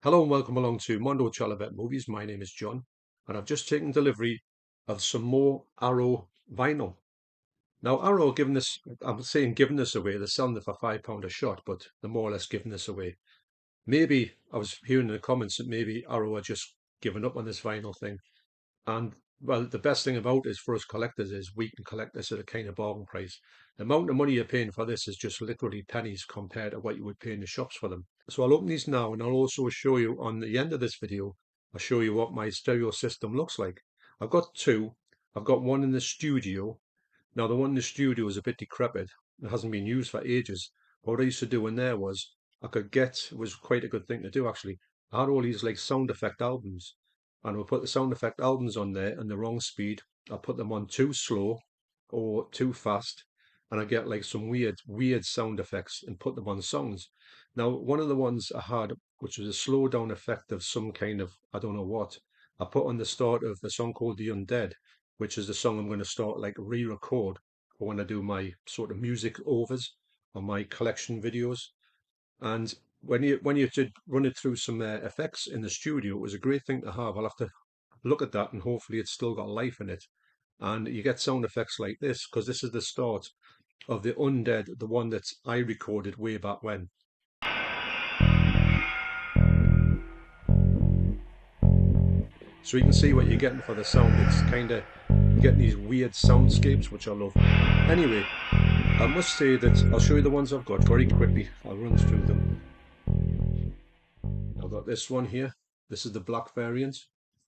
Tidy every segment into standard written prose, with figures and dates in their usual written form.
Hello and welcome along to Mondo Chelloveck Movies. My name is John, and I've just taken delivery of some more Arrow vinyl. Now, Arrow are giving this, I'm saying giving this away, they're selling it for £5 a shot, but they're more or less giving this away. Maybe, I was hearing in the comments that maybe Arrow are just giving up on this vinyl thing. And well, the best thing about it for us collectors is we can collect this at a kind of bargain price. The amount of money you're paying for this is just literally pennies compared to what you would pay in the shops for them. So I'll open these now and I'll also show you on the end of this video, I'll show you what my stereo system looks like. I've got two. I've got one in the studio. Now the one in the studio is a bit decrepit. It hasn't been used for ages. But what I used to do in there was it was quite a good thing to do actually. I had all these like sound effect albums and we'll put the sound effect albums on there in the wrong speed. I'll put them on too slow or too fast, and I get like some weird sound effects and put them on songs. Now, one of the ones I had, which was a slow down effect of some kind of, I don't know what, I put on the start of a song called The Undead, which is the song I'm going to start like re-record for when I do my sort of music overs on my collection videos. And when you did run it through some effects in the studio, it was a great thing to have. I'll have to look at that and hopefully it's still got life in it. And you get sound effects like this because this is the start of the Undead, the one that I recorded way back when. So you can see what you're getting for the sound. It's kind of, you get these weird soundscapes, which I love. Anyway, I must say that I'll show you the ones I've got very quickly. I'll run through them. I've got this one here. This is the black variant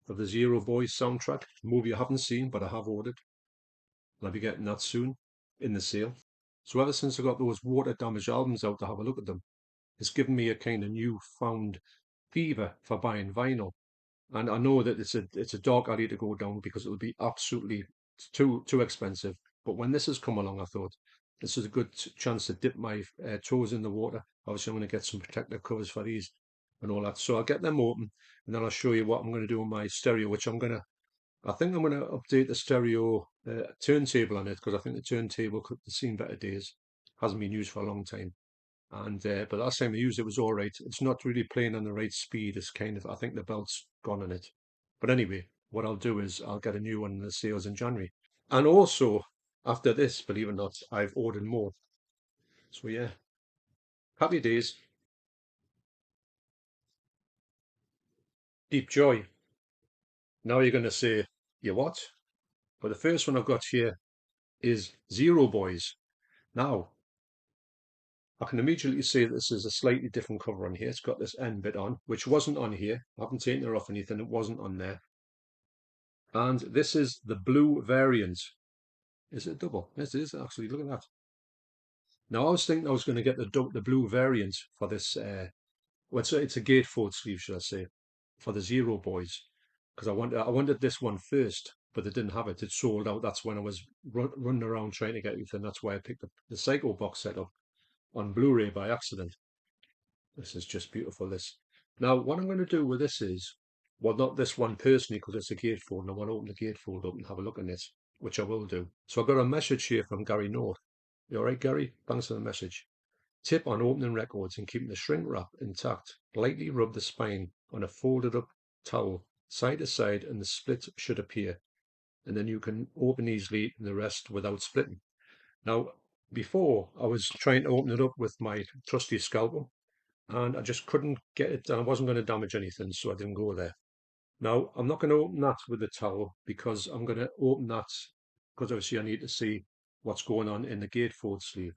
of the Zero Boys soundtrack, a movie I haven't seen, but I have ordered. And I'll be getting that soon in the sale. So ever since I got those water damaged albums out to have a look at them, it's given me a kind of newfound fever for buying vinyl. And I know that it's a dark alley to go down because it'll be absolutely too expensive. But when this has come along, I thought this is a good chance to dip my toes in the water. Obviously, I'm going to get some protective covers for these and all that. So I'll get them open and then I'll show you what I'm going to do with my stereo, which I think I'm going to update the stereo turntable on it because I think the turntable could have seen better days. Hasn't been used for a long time. And but last time I used it was all right. It's not really playing on the right speed. It's kind of, I think the belt's gone on it. But anyway, what I'll do is I'll get a new one in the sales in January. And also, after this, believe it or not, I've ordered more. So yeah, happy days, deep joy. Now you're going to say, you what? But the first one I've got here is Zero Boys. Now, I can immediately see that this is a slightly different cover on here. It's got this end bit on, which wasn't on here. I haven't taken it off anything. It wasn't on there. And this is the blue variant. Is it double? Yes, it is actually. Look at that. Now, I was thinking I was going to get the blue variant for this. Well, it's a gatefold sleeve, should I say, for the Zero Boys, because I wanted this one first, but they didn't have it. It sold out. That's when I was running around trying to get it, and that's why I picked up the Psycho box set up on Blu-ray by accident. This is just beautiful. This. Now, what I'm going to do with this is, well, not this one personally, because it's a gatefold, and I want to open the gatefold up and have a look at it, which I will do. So I've got a message here from Gary North. You all right, Gary? Thanks for the message. Tip on opening records and keeping the shrink wrap intact. Lightly rub the spine on a folded up towel, side to side, and the split should appear. And then you can open easily the rest without splitting. Now, before I was trying to open it up with my trusty scalpel, and I just couldn't get it, and I wasn't going to damage anything, so I didn't go there. Now, I'm not going to open that with the towel because I'm going to open that because obviously I need to see what's going on in the gatefold sleeve.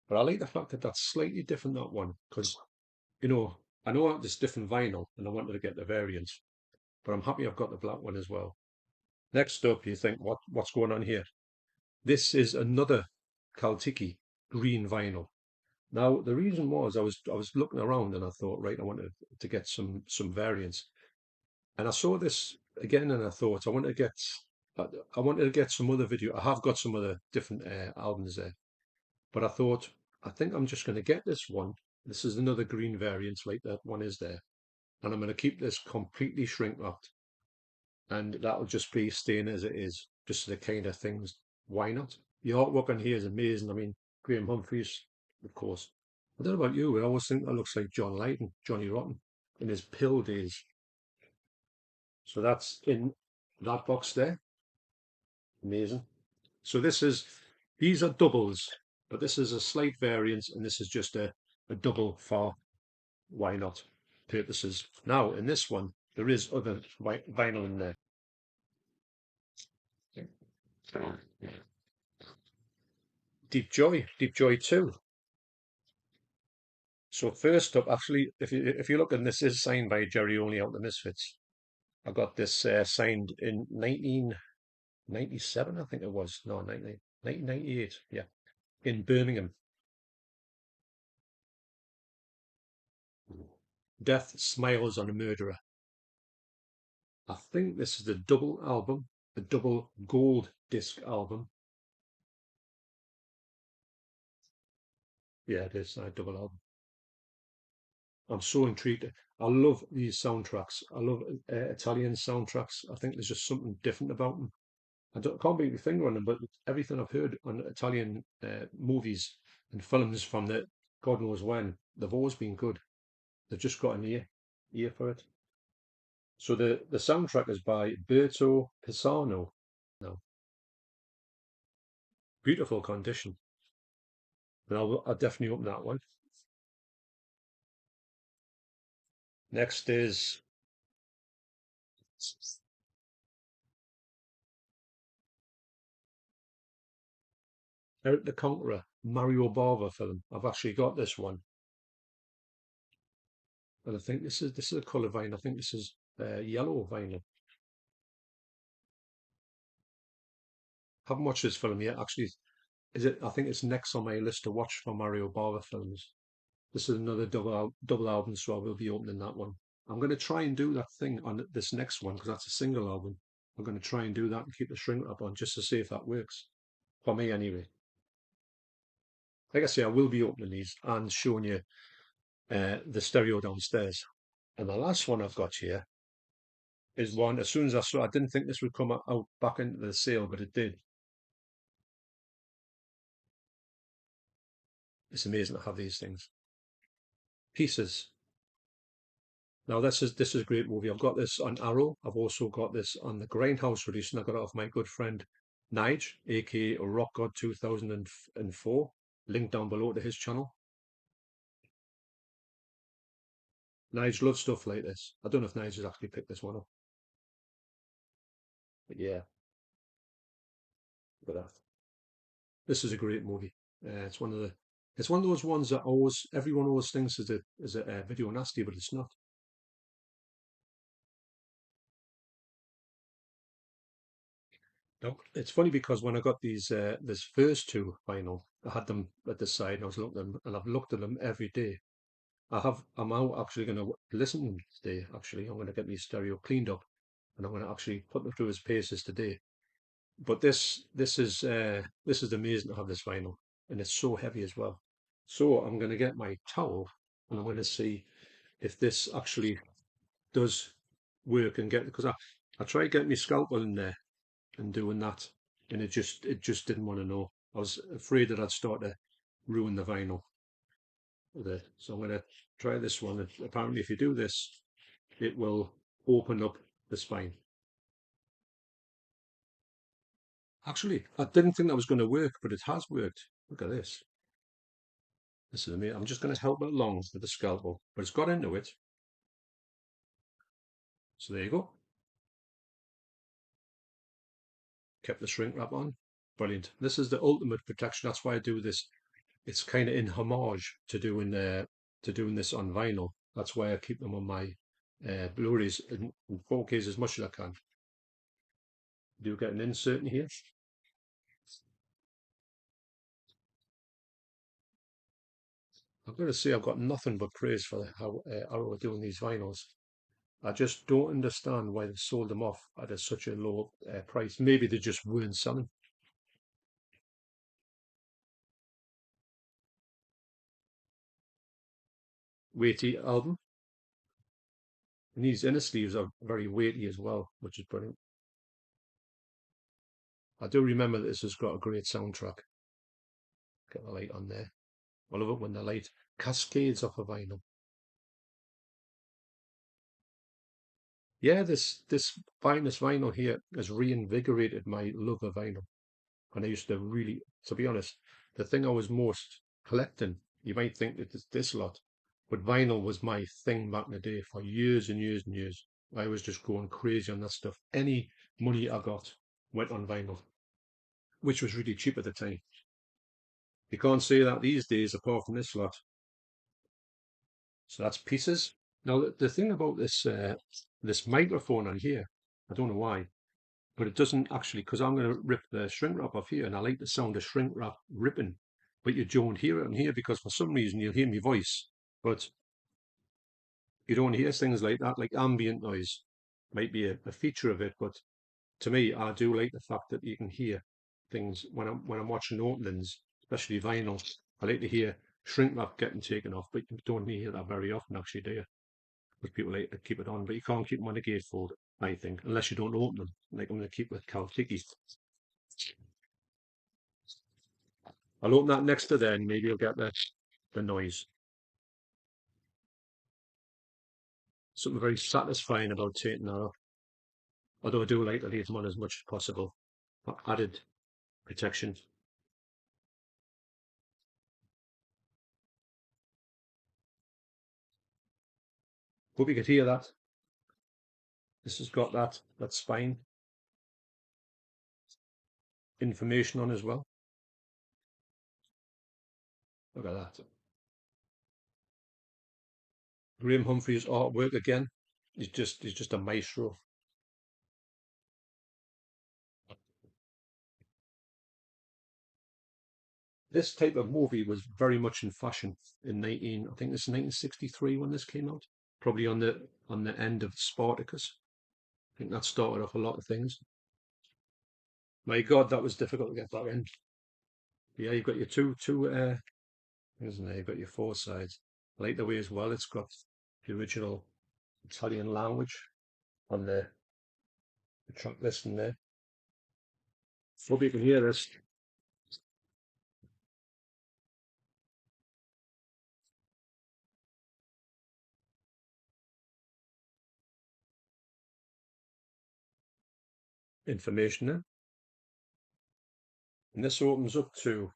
But I like the fact that that's slightly different, that one, because, I know there's different vinyl and I wanted to get the variants, but I'm happy I've got the black one as well. Next up, you think, what's going on here? This is another Kaltiki green vinyl. Now, the reason was I was looking around and I thought, right, I wanted to get some variants. And I saw this again and I thought I wanted to get some other video. I have got some other different albums there, but I thought I think I'm just going to get this one. This is another green variant like that one is there, and I'm going to keep this completely shrink wrapped, and that'll just be staying as it is, just the kind of things. Why not? The artwork on here is amazing. I mean, Graham Humphreys, of course. I don't know about you, but I always think that looks like John Lydon, Johnny Rotten. in his pill days. So that's in that box there. Amazing. So these are doubles, but this is a slight variant, and this is just a double for why not purposes. Now, in this one, there is other vinyl in there. Deep Joy 2. So first up, actually, if you look, and this is signed by Jerry Only out the Misfits. I got this signed in 1997, I think it was. No, 1998. Yeah, in Birmingham. Death Smiles on a Murderer. I think this is the double album, the double gold disc album. Yeah, it is a double album. I'm so intrigued. I love these soundtracks. I love Italian soundtracks. I think there's just something different about them. Can't put my finger on them, but everything I've heard on Italian movies and films from the God knows when, they've always been good. They've just got an ear for it. So the soundtrack is by Berto Pisano. No, beautiful condition. And I'll definitely open that one. Next is Eric the Conqueror, Mario Bava film. I've actually got this one, and I think this is a colour vinyl. I think this is yellow vinyl. Haven't watched this film yet. Actually, is it? I think it's next on my list to watch for Mario Bava films. This is another double album, so I will be opening that one. I'm going to try and do that thing on this next one because that's a single album. I'm going to try and do that and keep the shrink wrap on just to see if that works for me anyway. Like I say, I will be opening these and showing you the stereo downstairs. And the last one I've got here is one, as soon as I saw, I didn't think this would come out back into the sale, but it did. It's amazing to have these things. Pieces. Now this is a great movie. I've got this on Arrow. I've also got this on the Grindhouse release, and I got it off my good friend Nige, aka Rock God 2004. Link down below to his channel. Nige loves stuff like this. I don't know if Nige has actually picked this one up, but yeah, look at that. This is a great movie. It's one of those ones that everyone always thinks is a video nasty, but it's not. No, it's funny because when I got this first two vinyl, I had them at the side and I was looking at them and I've looked at them every day. I'm out actually going to listen to them today. Actually, I'm going to get my stereo cleaned up and I'm going to actually put them through its paces today. But this is amazing to have this vinyl and it's so heavy as well. So I'm going to get my towel and I'm going to see if this actually does work and get because I tried getting my scalpel in there and doing that, and it just didn't want to know. I was afraid that I'd start to ruin the vinyl with it. So I'm going to try this one. And apparently, if you do this, it will open up the spine. Actually, I didn't think that was going to work, but it has worked. Look at this. This is amazing. I'm just going to help it along with the scalpel, but it's got into it. So there you go. Kept the shrink wrap on. Brilliant. This is the ultimate protection. That's why I do this. It's kind of in homage to doing this on vinyl. That's why I keep them on my Blu-rays in 4Ks as much as I can. Do get an insert in here. I've got to say I've got nothing but praise for how Arrow are doing these vinyls. I just don't understand why they sold them off at such a low price. Maybe they just weren't selling. Weighty album. And these inner sleeves are very weighty as well, which is brilliant. I do remember that this has got a great soundtrack. Get the light on there. I love it when the light cascades off a vinyl. Yeah, this finest vinyl here has reinvigorated my love of vinyl. And I used to really, to be honest, the thing I was most collecting, you might think that it's this lot, but vinyl was my thing back in the day for years and years and years. I was just going crazy on that stuff. Any money I got went on vinyl, which was really cheap at the time. You can't say that these days apart from this lot. So that's pieces. Now the thing about this microphone on here, I don't know why, but it doesn't actually, because I'm going to rip the shrink wrap off here, and I like the sound of shrink wrap ripping, but you don't hear it on here because for some reason you'll hear my voice, but you don't hear things like that, like ambient noise might be a feature of it, but to me, I do like the fact that you can hear things when I'm watching openings, especially vinyl. I like to hear shrink wrap getting taken off, but you don't hear that very often, actually, do you? Because people like to keep it on, but you can't keep them on a gatefold, I think, unless you don't open them, like I'm going to keep with Caltiki. I'll open that next to there, and maybe you'll get the noise. Something very satisfying about taking that off. Although I do like to leave them on as much as possible. Added protection. Hope you could hear that. This has got that spine information on as well. Look at that. Graham Humphrey's artwork again. He's just a maestro. This type of movie was very much in fashion in 19, I think this is 1963 when this came out. Probably on the end of Spartacus. I think that started off a lot of things. My God, that was difficult to get back in. Yeah, you've got your two isn't there? You've got your four sides. I like the way as well it's got the original Italian language on the track listing there. Hope you can hear this information there. And this opens up to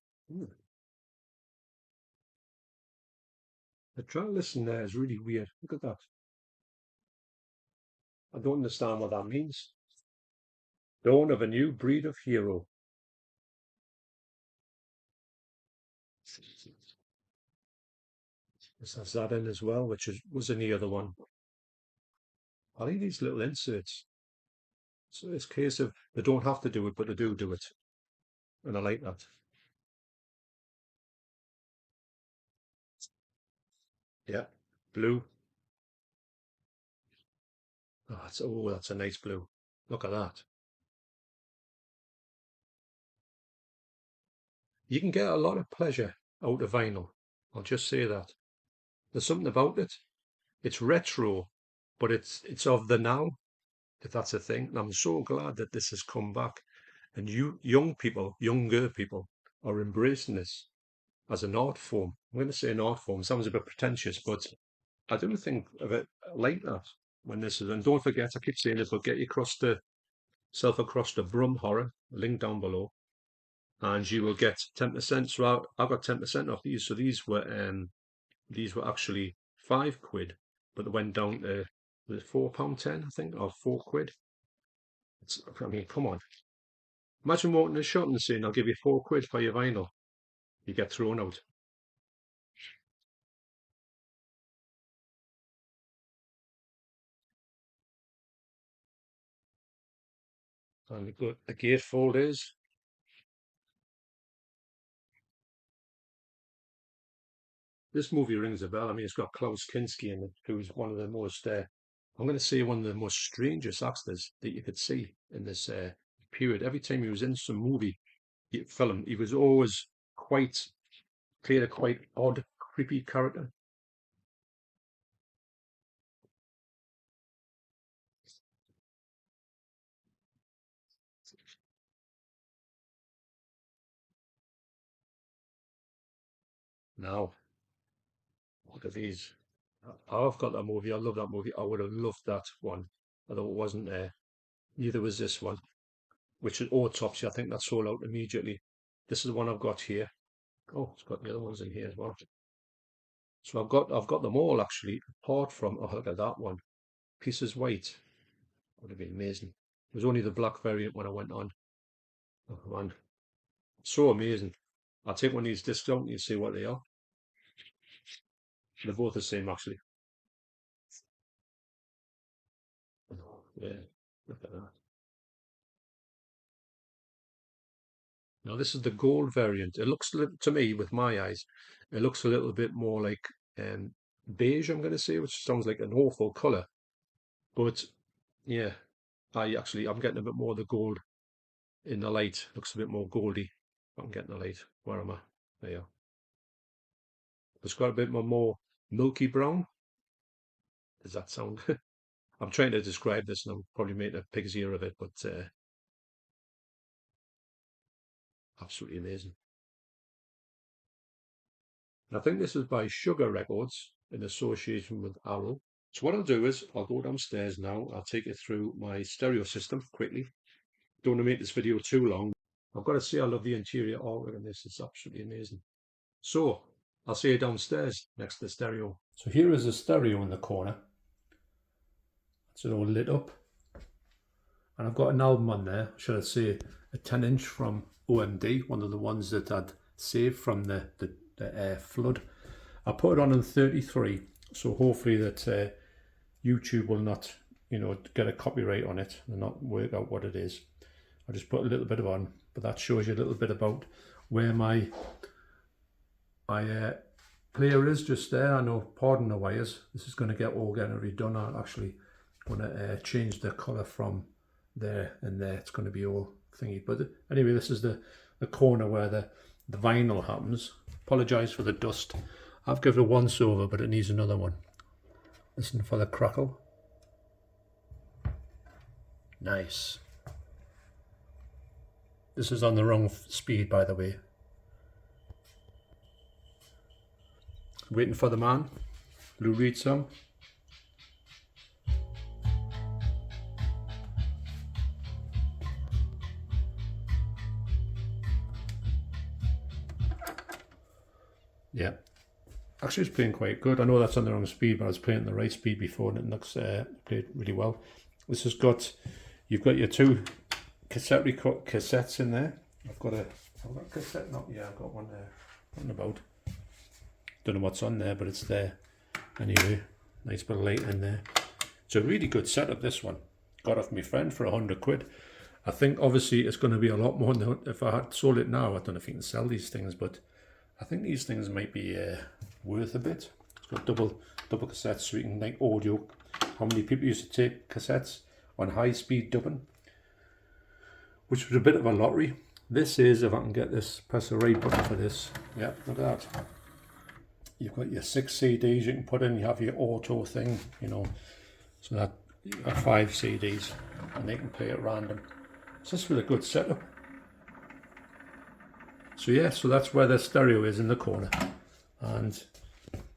the track listing there is really weird. Look at that. I don't understand what that means. Dawn of a new breed of hero. This has that in as well, which was in the other one. I like these little inserts. So it's a case of they don't have to do it, but they do it. And I like that. Yeah. Blue. Oh, that's a nice blue. Look at that. You can get a lot of pleasure out of vinyl. I'll just say that. There's something about it. It's retro, but it's of the now, if that's a thing. And I'm so glad that this has come back. And you young people, younger people, are embracing this as an art form. I'm going to say an art form. Sounds a bit pretentious, but I do think of it like that when this is. And don't forget, I keep saying this, but get yourself across the Brum Horror, link down below, and you will get 10%. So I got 10% off these. So these were actually £5, but they went down to was it £4.10, I think, or £4. I mean, come on. Imagine walking in a shop and saying, I'll give you £4 for your vinyl. You get thrown out. And the gatefold is this movie rings a bell. I mean, it's got Klaus Kinski in it, who's one of the most, I'm going to say, one of the most strangest actors that you could see in this period. Every time he was in some movie, film, he was always quite, played a quite odd, creepy character. Now, look at these. I've got that movie. I love that movie. I would have loved that one. although it wasn't there. Neither was this one, which is autopsy. I think that sold out immediately. This is the one I've got here. Oh, it's got the other ones in here as well. So I've got them all actually, apart from, oh, look at that one. Pieces white. Would have been amazing. It was only the black variant when I went on. Oh man, so amazing. I'll take one of these discs out and you see what they are. They're both the same actually. Yeah, look at that. Now this is the gold variant. It looks to me, with my eyes, it looks a little bit more like beige, I'm going to say, which sounds like an awful colour. But yeah, I'm getting a bit more of the gold in the light. Looks a bit more goldy. I'm getting the light. Where am I? There you are. It's got a bit more milky brown. Does that sound? I'm trying to describe this and I'm probably making a pig's ear of it, but absolutely amazing. And I think this is by Sugar Records in association with Owl. So what I'll do is I'll go downstairs now. I'll take you through my stereo system quickly. Don't want to make this video too long. I've got to say I love the interior artwork on this. It's absolutely amazing. So I'll see you downstairs next to the stereo. So here is the stereo in the corner. It's all lit up. And I've got an album on there, should I say, a 10-inch from OMD, one of the ones that I'd saved from the flood. I put it on in 33, so hopefully that YouTube will not, get a copyright on it and not work out what it is. I just put a little bit of on, but that shows you a little bit about where my player is just there. I know, pardon the wires. This is going to get all getting redone. I'm actually going to change the colour from there and there. It's going to be all thingy. But anyway, this is the corner where the vinyl happens. Apologise for the dust. I've given it a once over, but it needs another one. Listen for the crackle. Nice. This is on the wrong speed, by the way. Waiting for the man. Lou Reed song. Yeah, actually it's playing quite good. I know that's on the wrong speed, but I was playing at the right speed before and it looks played really well. This has got, you've got your two cassettes in there. I've got a cassette, I've got one there. What about? Don't know what's on there, but it's there. Anyway, nice bit of light in there. It's a really good setup, this one. Got off my friend for £100. I think obviously it's going to be a lot more than if I had sold it now. I don't know if you can sell these things, but I think these things might be worth a bit. It's got double cassettes, so you can like audio. How many people used to take cassettes on high speed dubbing, which was a bit of a lottery. This is, if I can get this, press the right button for this. Yeah, look at that. You've got your 6 CDs you can put in. You have your auto thing, so that you've got 5 CDs and they can play at random. So this was a good setup. So yeah, so that's where the stereo is in the corner. And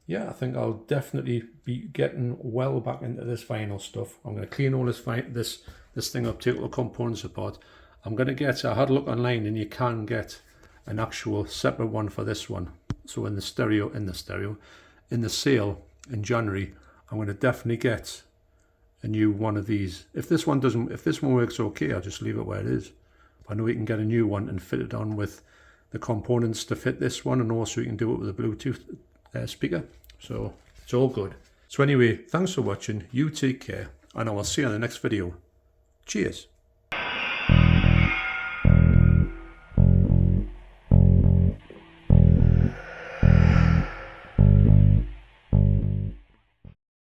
yeah, I think I'll definitely be getting well back into this vinyl stuff. I'm going to clean all this thing up, take all the components apart. I'm going to get, I had a look online and you can get an actual separate one for this one. So in the sale in January, I'm going to definitely get a new one of these. If this one works okay, I'll just leave it where it is. I know you can get a new one and fit it on with the components to fit this one, and also you can do it with a Bluetooth speaker. So it's all good. So anyway, thanks for watching. You take care, and I will see you in the next video. Cheers.